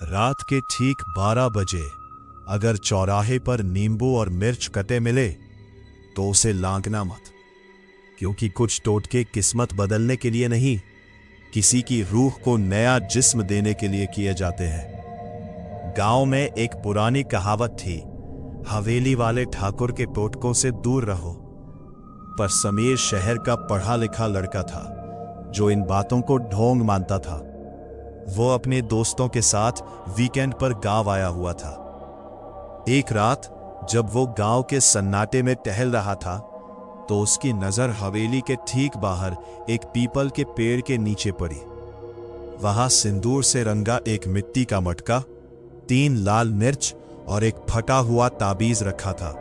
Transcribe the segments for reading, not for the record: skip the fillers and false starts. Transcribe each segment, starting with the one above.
रात के ठीक 12 बजे अगर चौराहे पर नींबू और मिर्च कटे मिले तो उसे लांघना मत, क्योंकि कुछ टोटके किस्मत बदलने के लिए नहीं, किसी की रूह को नया जिस्म देने के लिए किए जाते हैं। गांव में एक पुरानी कहावत थी, हवेली वाले ठाकुर के टोटकों से दूर रहो। पर समीर शहर का पढ़ा लिखा लड़का था जो इन बातों को ढोंग मानता था। वो अपने दोस्तों के साथ वीकेंड पर गांव आया हुआ था। एक रात जब वो गांव के सन्नाटे में टहल रहा था तो उसकी नजर हवेली के ठीक बाहर एक पीपल के पेड़ के नीचे पड़ी। वहां सिंदूर से रंगा एक मिट्टी का मटका, 3 लाल मिर्च और एक फटा हुआ ताबीज रखा था।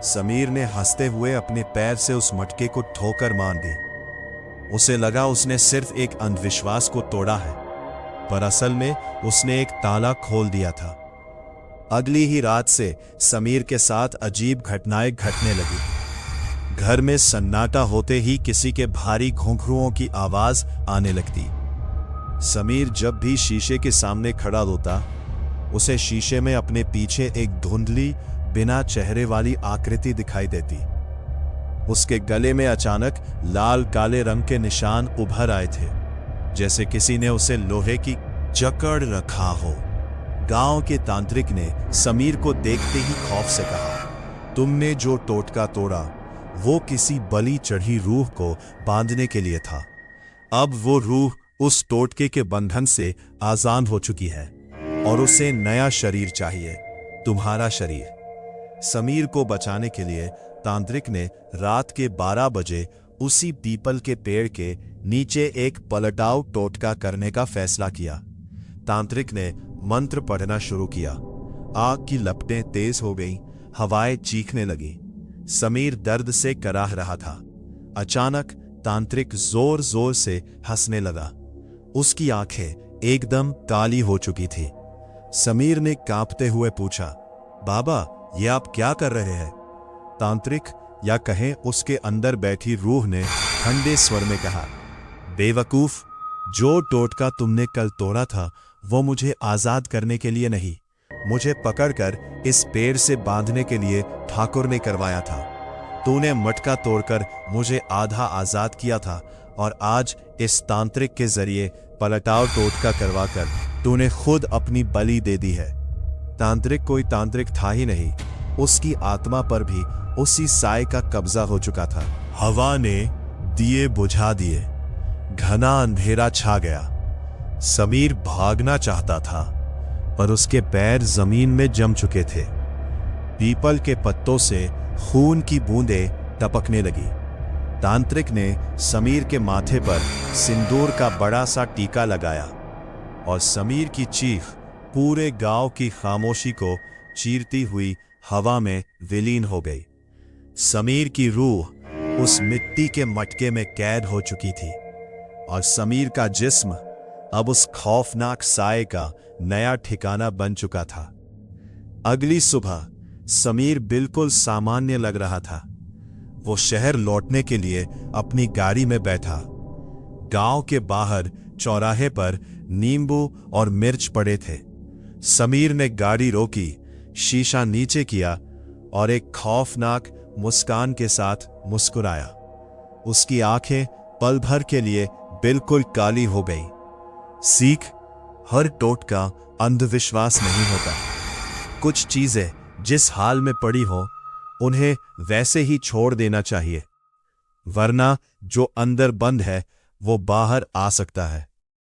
समीर ने हंसते हुए अपने पैर से उस मटके को ठोकर मार दी। उसे लगा उसने सिर्फ एक अंधविश्वास को तोड़ा है, पर असल में उसने एक ताला खोल दिया था। अगली ही रात से समीर के साथ अजीब घटनाएं घटने लगी। घर में सन्नाटा होते ही किसी के भारी घुंघरुओं की आवाज आने लगती। समीर जब भी शीशे के सामने खड़ा होता, उसे शीशे में अपने पीछे एक धुंधली बिना चेहरे वाली आकृति दिखाई देती। उसके गले में अचानक लाल काले रंग के निशान उभर आए थे, जैसे किसी ने उसे लोहे की जकड़ रखा हो। गांव के तांत्रिक ने समीर को देखते ही खौफ से कहा, तुमने जो टोटका तोड़ा वो किसी बलि चढ़ी रूह को बांधने के लिए था। अब वो रूह उस टोटके के बंधन से आजाद हो चुकी है और उसे नया शरीर चाहिए, तुम्हारा शरीर। समीर को बचाने के लिए तांत्रिक ने रात के 12 बजे उसी पीपल के पेड़ के नीचे एक पलटाव टोटका करने का फैसला किया। तांत्रिक ने मंत्र पढ़ना शुरू किया। आग की लपटें तेज हो गईं, हवाएं चीखने लगी। समीर दर्द से कराह रहा था। अचानक तांत्रिक जोर जोर से हंसने लगा। उसकी आंखें एकदम काली हो चुकी थी। समीर ने कांपते हुए पूछा, बाबा ये आप क्या कर रहे हैं? तांत्रिक, या कहें उसके अंदर बैठी रूह ने ठंडे स्वर में कहा, बेवकूफ, जो टोटका तुमने कल तोड़ा था वो मुझे आजाद करने के लिए नहीं, मुझे पकड़कर इस पेड़ से बांधने के लिए ठाकुर ने करवाया था। तूने मटका तोड़कर मुझे आधा आजाद किया था और आज इस तांत्रिक के जरिए पलटाव टोटका करवाकर तूने खुद अपनी बलि दे दी है। तांत्रिक कोई तांत्रिक था ही नहीं, उसकी आत्मा पर भी उसी साए का कब्जा हो चुका था। हवा ने दिए बुझा दिए, घना अंधेरा छा गया। समीर भागना चाहता था, पर उसके पैर जमीन में जम चुके थे। पीपल के पत्तों से खून की बूंदें टपकने लगी। तांत्रिक ने समीर के माथे पर सिंदूर का बड़ा सा टीका लगाया और समीर की चीख पूरे गांव की खामोशी को चीरती हुई हवा में विलीन हो गई। समीर की रूह उस मिट्टी के मटके में कैद हो चुकी थी और समीर का जिस्म अब उस खौफनाक साए का नया ठिकाना बन चुका था। अगली सुबह समीर बिल्कुल सामान्य लग रहा था। वो शहर लौटने के लिए अपनी गाड़ी में बैठा। गांव के बाहर चौराहे पर नींबू और मिर्च पड़े थे। समीर ने गाड़ी रोकी, शीशा नीचे किया और एक खौफनाक मुस्कान के साथ मुस्कुराया। उसकी आंखें पल भर के लिए बिल्कुल काली हो गईं। सीख, हर टोटका अंधविश्वास नहीं होता। कुछ चीजें जिस हाल में पड़ी हो उन्हें वैसे ही छोड़ देना चाहिए, वरना जो अंदर बंद है वो बाहर आ सकता है।